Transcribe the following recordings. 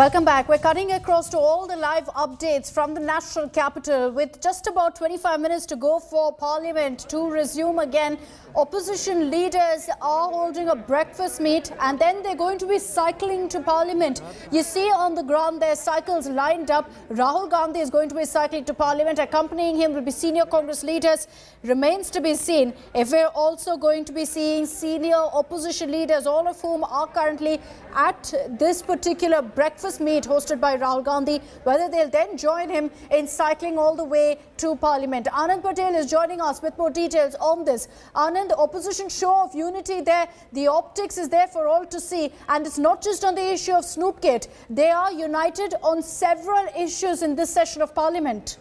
Welcome back. We're cutting across to all the live updates from the national capital with just about 25 minutes to go for Parliament to resume again. Opposition leaders are holding a breakfast meet and then they're going to be cycling to Parliament. You see on the ground their cycles lined up. Rahul Gandhi is going to be cycling to Parliament. Accompanying him will be senior Congress leaders. Remains to be seen if we're also going to be seeing senior opposition leaders, all of whom are currently at this particular breakfast meet hosted by Rahul Gandhi, whether they'll then join him in cycling all the way to Parliament. Anand Patel is joining us with more details on this. Anand, the opposition show of unity there, the optics is there for all to see, and it's not just on the issue of Snoopgate. They are united on several issues in this session of Parliament.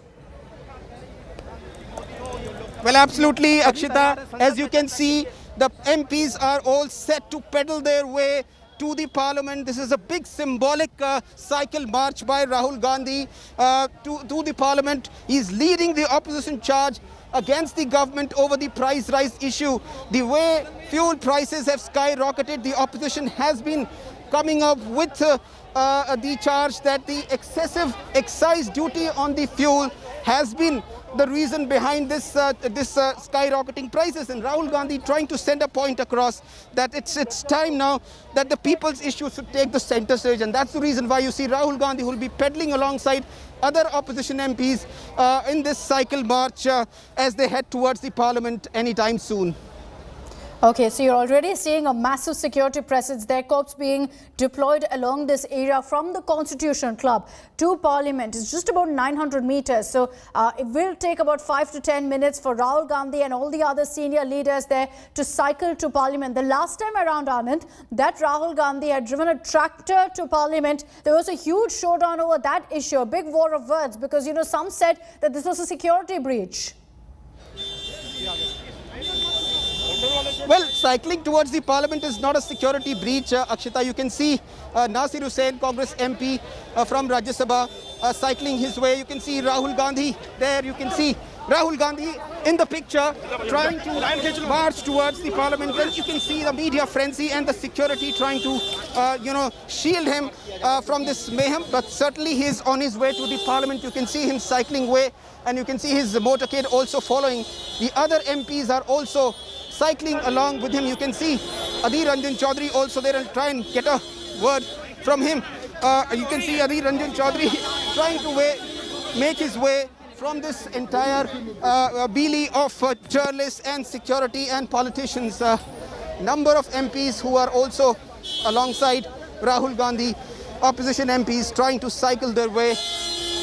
Well, absolutely, Akshita. As you can see, the MPs are all set to pedal their way to the Parliament. This is a big symbolic cycle march by Rahul Gandhi to the Parliament. He's leading the opposition charge against the government over the price rise issue. The way fuel prices have skyrocketed, the opposition has been coming up with the charge that the excessive excise duty on the fuel has been the reason behind this skyrocketing prices, and Rahul Gandhi trying to send a point across that it's time now that the people's issues should take the center stage, and that's the reason why you see Rahul Gandhi who will be pedaling alongside other opposition MPs in this cycle march as they head towards the Parliament anytime soon. Okay, so you're already seeing a massive security presence there, corps being deployed along this area from the Constitution Club to Parliament. It's just about 900 meters. So it will take about 5 to 10 minutes for Rahul Gandhi and all the other senior leaders there to cycle to Parliament. The last time around, Anand, that Rahul Gandhi had driven a tractor to Parliament, there was a huge showdown over that issue, a big war of words, because, you know, some said that this was a security breach. Well, cycling towards the Parliament is not a security breach, Akshita. You can see Nasir Hussain, Congress MP from Rajya Sabha, cycling his way. You can see Rahul Gandhi there. You can see Rahul Gandhi in the picture trying to march towards the Parliament. Then you can see the media frenzy and the security trying to, shield him from this mayhem. But certainly he is on his way to the Parliament. You can see him cycling away, and you can see his motorcade also following. The other MPs are also cycling along with him. You can see Adhir Ranjan Chaudhary also there and try and get a word from him. You can see Adhir Ranjan Chaudhary trying to make his way from this entire melee of journalists and security and politicians. Number of MPs who are also alongside Rahul Gandhi, opposition MPs trying to cycle their way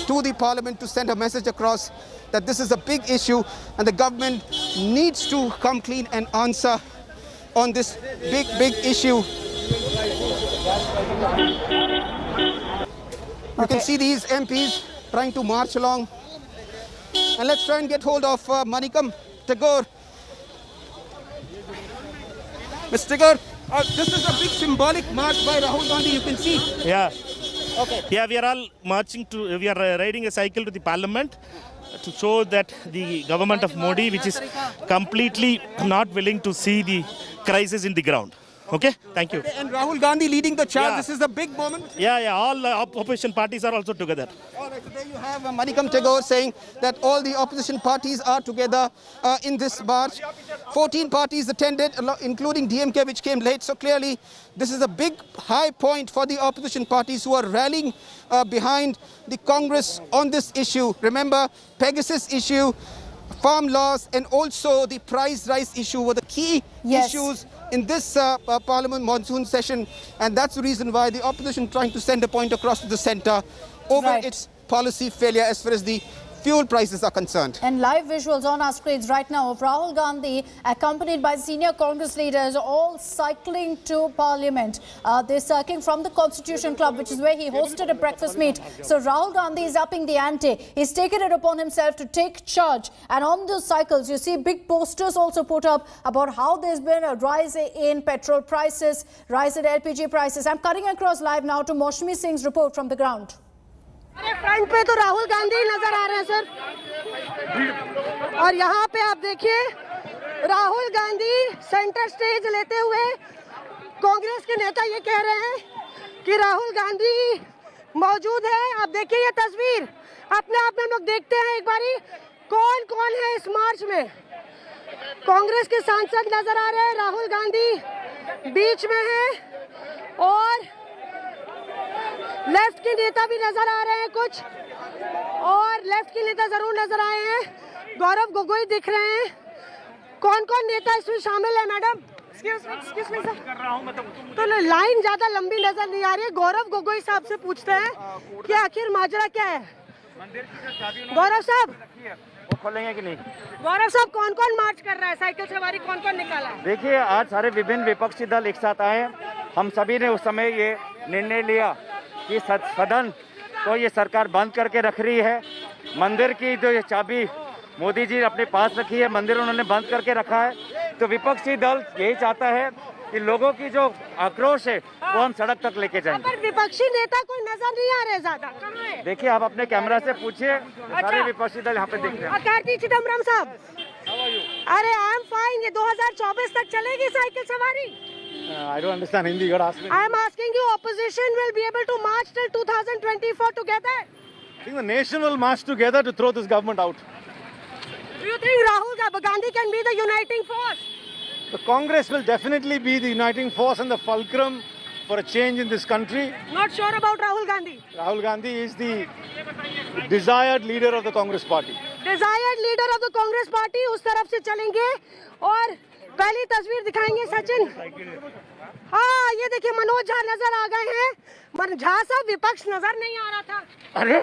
to the Parliament to send a message across that this is a big issue and the government needs to come clean and answer on this big issue. You can see these MPs trying to march along. And let's try and get hold of Manikam Tagore. Mr. Tagore, this is a big symbolic march by Rahul Gandhi, you can see. Yeah. Okay. Yeah, we are all we are riding a cycle to the Parliament to show that the government of Modi, which is completely not willing to see the crisis in the ground. Okay, thank you. And Rahul Gandhi leading the charge. Yeah. This is a big moment. Yeah, all opposition parties are also together. All right, so there you have Manikam Tagore saying that all the opposition parties are together in this march. 14 parties attended, including DMK, which came late. So clearly, this is a big high point for the opposition parties who are rallying behind the Congress on this issue. Remember, Pegasus issue, farm laws, and also the price rise issue were the key issues in this Parliament monsoon session, and that's the reason why the opposition trying to send a point across to the centre over its policy failure as far as the fuel prices are concerned. And live visuals on our screens right now of Rahul Gandhi accompanied by senior Congress leaders all cycling to Parliament. They're circling from the Constitution Club, which is where he hosted a breakfast meet. So Rahul Gandhi is upping the ante. He's taken it upon himself to take charge. And on those cycles, you see big posters also put up about how there's been a rise in petrol prices, rise in LPG prices. I'm cutting across live now to Maushami Singh's report from the ground. Front पे तो राहुल गांधी नजर आ रहे हैं sir, और यहाँ पे आप देखिए राहुल गांधी सेंटर स्टेज लेते हुए कांग्रेस के नेता ये कह रहे हैं कि राहुल गांधी मौजूद है। आप देखिए ये तस्वीर, अपने आप में हम लोग देखते हैं एक बारी कौन कौन है इस मार्च में। कांग्रेस के सांसद नजर आ रहे हैं, राहुल गांधी बीच में है और लेफ्ट के नेता भी नजर आ रहे हैं कुछ, और लेफ्ट के नेता जरूर नजर आए हैं। गौरव गोगोई दिख रहे हैं। कौन कौन नेता इसमें शामिल है मैडम? एक्सक्यूज मी सर, तो लाइन ज्यादा लंबी नजर नहीं आ रही है। गौरव गोगोई साहब से पूछते हैं कि आखिर माजरा क्या है। गौरव साहब, वो खोलेंगे कि नहीं? गौरव साहब, कौन कौन मार्च कर रहा है? साइकिल सवारी कौन कौन निकाला है? देखिए, आज सारे विभिन्न विपक्षी दल एक साथ आए। हम सभी ने उस समय ये निर्णय लिया कि सदन को ये सरकार बंद करके रख रही है। मंदिर की जो ये चाबी मोदी जी अपने पास रखी है, मंदिर उन्होंने बंद करके रखा है। तो विपक्षी दल यही चाहता है कि लोगों की जो आक्रोश है वो हम सड़क तक लेके जाएंगे। पर विपक्षी नेता कोई नजर नहीं आ रहे ज्यादा, कहाँ है? देखिए, आप अपने कैमरा से पूछिए, सारे विपक्षी दल यहाँ पे दिख रहे हैं। कार्ति चिदम्बरम साहब, अरे आई एम फाइन। ये 2024 तक चलेगी साइकिल सवारी? I don't understand Hindi. You ask me. I am asking you, opposition will be able to march till 2024 together? I think the nation will march together to throw this government out. Do you think Rahul Gandhi can be the uniting force? The Congress will definitely be the uniting force and the fulcrum for a change in this country. Not sure about Rahul Gandhi. Rahul Gandhi is the desired leader of the Congress party. Desired leader of the Congress party, उस तरफ से चलेंगे। और पहली तस्वीर दिखाएंगे सचिन। हाँ, ये देखिए मनोज झा नजर आ गए हैं। मनोज झा साहब, विपक्ष नजर नहीं आ रहा था। अरे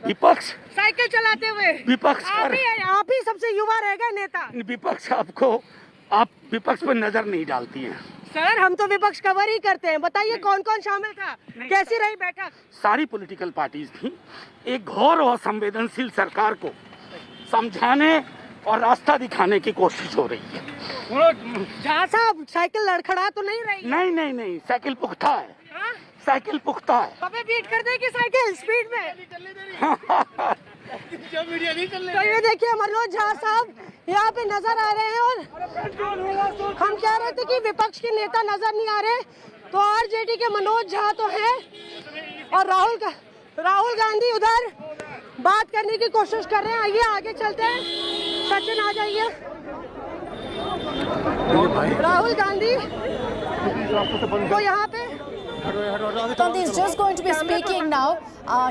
विपक्ष साइकिल चलाते हुए विपक्ष आप ही सबसे युवा रह गए नेता। विपक्ष आप विपक्ष पर नजर नहीं डालती हैं। सर, हम तो विपक्ष कवर ही करते हैं। बताइए कौन कौन शामिल था, कैसी रही बैठक? सारी पॉलिटिकल पार्टीज थी। एक घोर और संवेदनशील सरकार को समझाने और रास्ता दिखाने की कोशिश हो रही है। झा साहब, साइकिल लड़खड़ा तो नहीं रही? नहीं, साइकिल पुख्ता है। हाँ? साइकिल पुख्ता है। हमें बीट कर देगी साइकिल स्पीड में। तो ये देखिए मनोज झा साहब यहाँ पे नजर आ रहे हैं। और हम कह रहे थे कि विपक्ष के नेता नजर नहीं आ रहे, तो आरजेडी के मनोज झा तो हैं और राहुल गांधी उधर बात करने की कोशिश कर रहे हैं। आइए आगे चलते हैं। सचिन आ जाइए। राहुल गांधी तो यहाँ पे Gandhi is just going to be speaking now.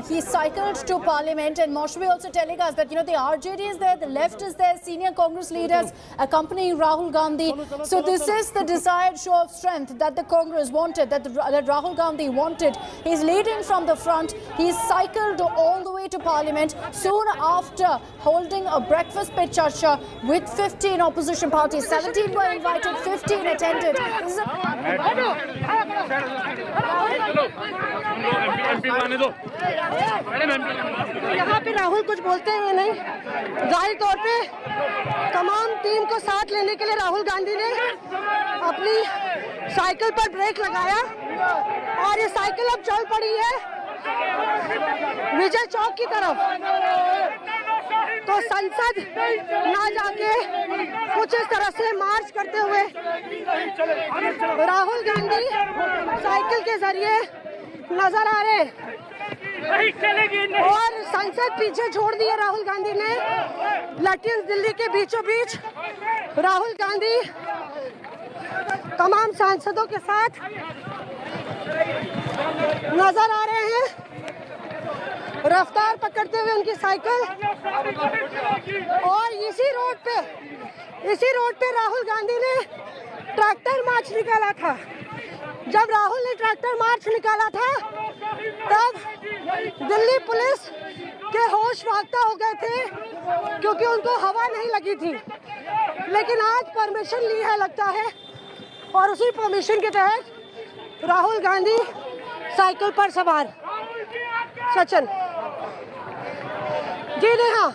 He cycled to Parliament, and Moshbi also telling us that, you know, the RJD is there, the left is there, senior Congress leaders accompanying Rahul Gandhi. So this is the desired show of strength that the Congress wanted, that Rahul Gandhi wanted. He's leading from the front. He's cycled all the way to Parliament soon after holding a breakfast pe charcha with 15 opposition parties. 17 were invited, 15 attended. This is यहाँ पे राहुल कुछ बोलते हैं नहीं। जाहिर तौर पे तमाम टीम को साथ लेने के लिए राहुल गांधी ने अपनी साइकिल पर ब्रेक लगाया और ये साइकिल अब चल पड़ी है विजय चौक की तरफ। तो संसद ना जाके कुछ इस तरह से मार्च करते हुए राहुल गांधी साइकिल के जरिए नजर आ रहे और संसद पीछे छोड़ दिया राहुल गांधी ने। लटियंस दिल्ली के बीचों बीच राहुल गांधी तमाम सांसदों के साथ नजर आ रहे हैं, रफ्तार पकड़ते हुए उनकी साइकिल। और इसी रोड पे राहुल गांधी ने ट्रैक्टर मार्च निकाला था। जब राहुल ने ट्रैक्टर मार्च निकाला था तब दिल्ली पुलिस के होश फाख्ता हो गए थे क्योंकि उनको हवा नहीं लगी थी। लेकिन आज परमिशन ली है लगता है और उसी परमिशन के तहत राहुल गांधी साइकिल पर सवार। सचिन जी, नहीं हाँ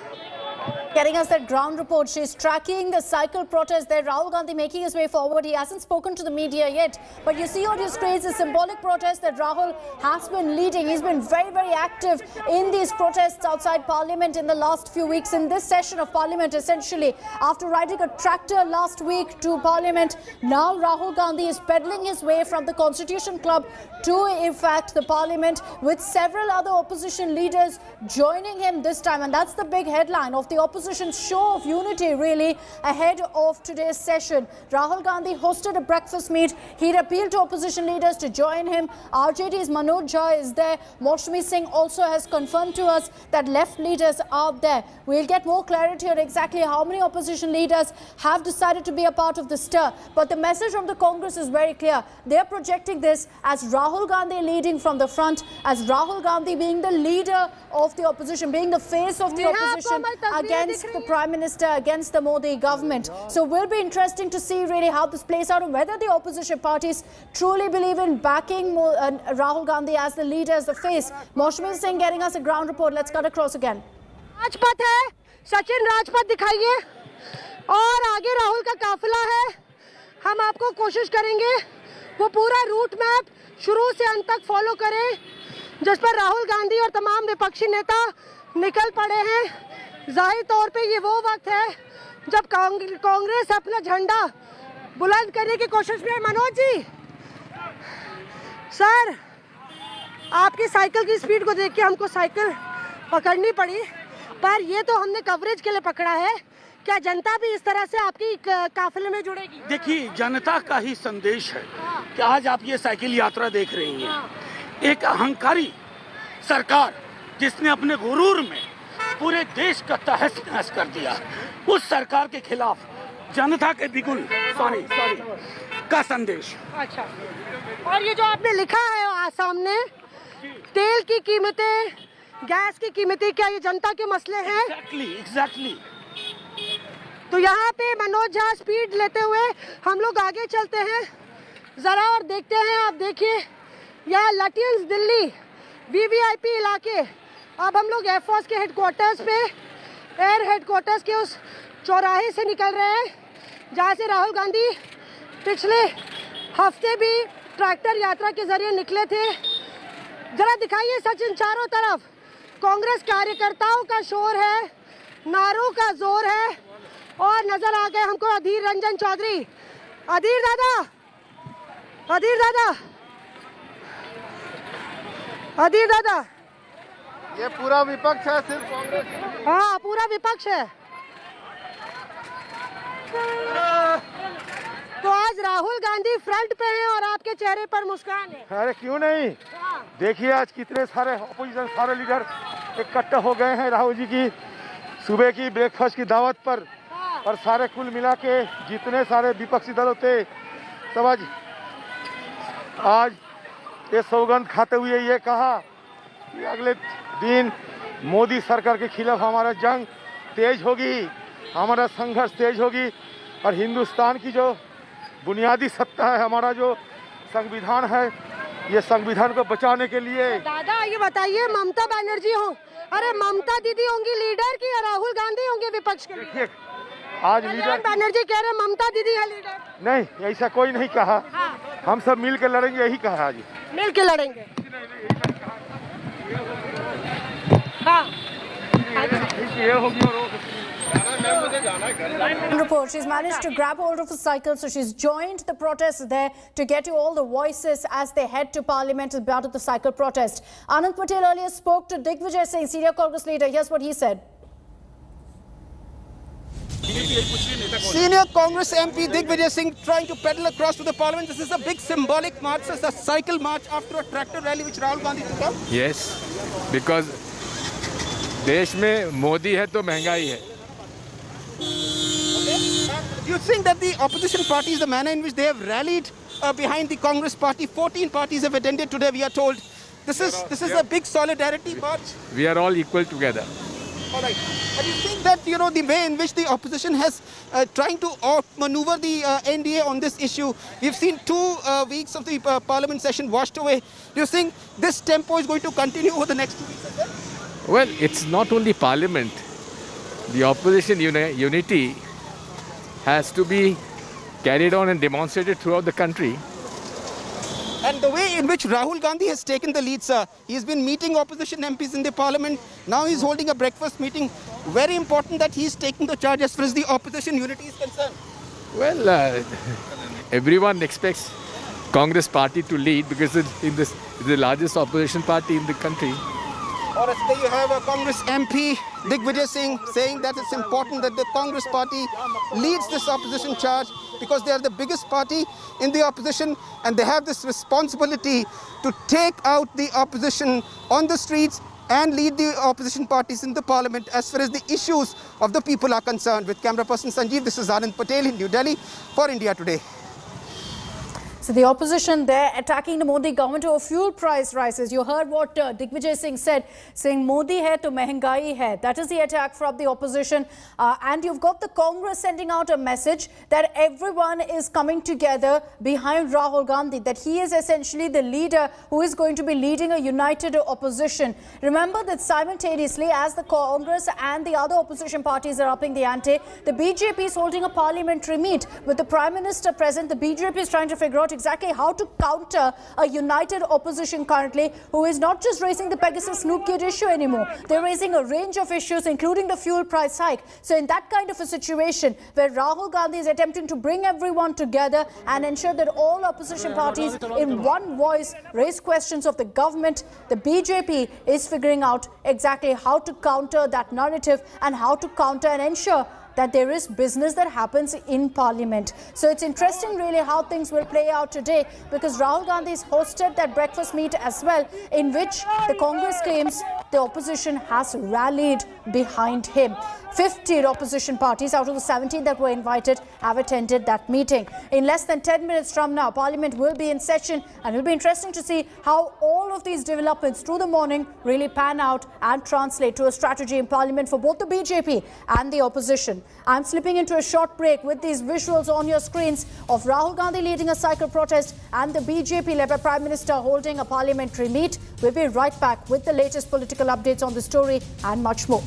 Getting us that ground report. She's tracking the cycle protest there. Rahul Gandhi making his way forward. He hasn't spoken to the media yet. But you see on your screens the symbolic protest that Rahul has been leading. He's been very, very active in these protests outside Parliament in the last few weeks. In this session of Parliament, essentially, after riding a tractor last week to Parliament, now Rahul Gandhi is peddling his way from the Constitution Club to, in fact, the Parliament, with several other opposition leaders joining him this time. And that's the big headline of the opposition's show of unity, really, ahead of today's session. Rahul Gandhi hosted a breakfast meet. He'd appealed to opposition leaders to join him. RJD's Manoj Jha is there. Maushami Singh also has confirmed to us that left leaders are there. We'll get more clarity on exactly how many opposition leaders have decided to be a part of the stir. But the message from the Congress is very clear. They're projecting this as Rahul Gandhi leading from the front, as Rahul Gandhi being the leader of the opposition, being the face of the opposition against the Prime Minister, against the Modi government. So will be interesting to see really how this plays out and whether the opposition parties truly believe in backing Rahul Gandhi as the leader, as the face. Maushami Singh getting us a ground report. Let's cut across again. Rajpath है, सचिन राजपथ दिखाइए और आगे राहुल का काफिला है. हम आपको कोशिश करेंगे वो पूरा रूट मैप शुरू से अंत तक फॉलो करें, जिस पर राहुल गांधी और तमाम विपक्षी नेता निकल पड़े हैं. जाहिर तौर पे ये वो वक्त है जब कांग्रेस अपना झंडा बुलंद करने की कोशिश में है. मनोज जी, सर, आपकी साइकिल की स्पीड को देख के हमको साइकिल पकड़नी पड़ी, पर ये तो हमने कवरेज के लिए पकड़ा है. क्या जनता भी इस तरह से आपकी काफिले में जुड़ेगी? देखिए, जनता का ही संदेश है कि आज आप ये साइकिल यात्रा देख रही हैं. एक अहंकारी सरकार जिसने अपने गुरूर में पूरे देश का तहस नहस कर दिया, उस सरकार के खिलाफ जनता के बिगुल सॉरी का संदेश. अच्छा, और ये जो आपने लिखा है सामने, तेल की कीमतें, गैस की कीमतें, क्या ये जनता के मसले हैं? एग्जैक्टली. तो यहाँ पे मनोज झा स्पीड लेते हुए हम लोग आगे चलते हैं जरा और देखते हैं. आप देखिए, यहाँ लटियंस दिल्ली वीवीआईपी इलाके. अब हम लोग एयरफोर्स के हेडक्वार्टर्स पे, एयर हेडक्वार्टर्स के उस चौराहे से निकल रहे हैं जहाँ से राहुल गांधी पिछले हफ्ते भी ट्रैक्टर यात्रा के जरिए निकले थे. जरा दिखाइए सचिन, चारों तरफ कांग्रेस कार्यकर्ताओं का शोर है, नारों का जोर है. और नजर आ गए हमको अधीर रंजन चौधरी. अधीर दादा, अधीर दादा, अधीर दादा, ये पूरा विपक्ष है, सिर्फ कांग्रेस. हाँ, पूरा विपक्ष है. तो आज राहुल गांधी फ्रंट पे हैं और आपके चेहरे पर मुस्कान है. अरे क्यों नहीं, देखिए आज कितने सारे अपोजिशन, सारे लीडर इकट्ठे हो गए हैं राहुल जी की सुबह की ब्रेकफास्ट की दावत पर. और सारे कुल मिला के जितने सारे विपक्षी दल थे, सब आज ये सौगंध खाते हुए ये कहा कि अगले दिन मोदी सरकार के खिलाफ हमारा जंग तेज होगी, हमारा संघर्ष तेज होगी. और हिंदुस्तान की जो बुनियादी सत्ता है, हमारा जो संविधान है, ये संविधान को बचाने के लिए. दादा ये बताइए, ममता बनर्जी हो, अरे ममता दीदी होंगी लीडर की या राहुल गांधी होंगे विपक्ष के? देखिए, आज लीडर बनर्जी कह रहे ममता दीदी है लीडर. नहीं, ऐसा कोई नहीं कहा. हाँ. हम सब मिल के लड़ेंगे, यही कहा आज. मिल के लड़ेंगे. हाँ. ये होगी और Report. She's managed to grab hold of a cycle, so she's joined the protest there to get you all the voices as they head to Parliament as part of the cycle protest. Anand Patel earlier spoke to Digvijay Singh, senior Congress leader. Here's what he said. Senior Congress MP Digvijay Singh trying to pedal across to the Parliament. This is a big symbolic march. This is a cycle march after a tractor rally which Rahul Gandhi took up. Yes, because देश में मोदी है तो महंगाई है. Do you think that the opposition parties, the manner in which they have rallied behind the Congress party, 14 parties have attended today, we are told. This is a big solidarity march. We are all equal together. All right. And you think that, you know, the way in which the opposition has trying to outmaneuver the NDA on this issue, we've seen 2 weeks of the parliament session washed away. Do you think this tempo is going to continue over the next 2 weeks as well? Well, it's not only parliament. the opposition unity has to be carried on and demonstrated throughout the country. And the way in which Rahul Gandhi has taken the lead, sir, he's been meeting opposition MPs in the parliament. Now he's holding a breakfast meeting. Very important that he's taking the charge as far as the opposition unity is concerned. Well, everyone expects Congress party to lead because it's the largest opposition party in the country. Or as you have a Congress MP, Digvijay Singh, saying that it's important that the Congress party leads this opposition charge because they are the biggest party in the opposition and they have this responsibility to take out the opposition on the streets and lead the opposition parties in the parliament as far as the issues of the people are concerned. With camera person Sanjeev, this is Anand Patel in New Delhi for India Today. So the opposition there attacking the Modi government over fuel price rises. You heard what Digvijay Singh said, saying Modi hai to mehengai hai. That is the attack from the opposition. And you've got the Congress sending out a message that everyone is coming together behind Rahul Gandhi, that he is essentially the leader who is going to be leading a united opposition. Remember that simultaneously, as the Congress and the other opposition parties are upping the ante, the BJP is holding a parliamentary meet with the Prime Minister present. The BJP is trying to figure out exactly how to counter a united opposition currently who is not just raising the Pegasus Snoop Kid issue anymore. They're raising a range of issues, including the fuel price hike. So in that kind of a situation where Rahul Gandhi is attempting to bring everyone together and ensure that all opposition parties in one voice raise questions of the government, the BJP is figuring out exactly how to counter that narrative and how to counter and ensure that there is business that happens in Parliament. So it's interesting really how things will play out today, because Rahul Gandhi has hosted that breakfast meet as well, in which the Congress claims the opposition has rallied behind him. 50 opposition parties out of the 17 that were invited have attended that meeting. In less than 10 minutes from now, Parliament will be in session, and it will be interesting to see how all of these developments through the morning really pan out and translate to a strategy in Parliament for both the BJP and the opposition. I'm slipping into a short break with these visuals on your screens of Rahul Gandhi leading a cycle protest and the BJP led by Prime Minister holding a parliamentary meet. We'll be right back with the latest political updates on the story and much more.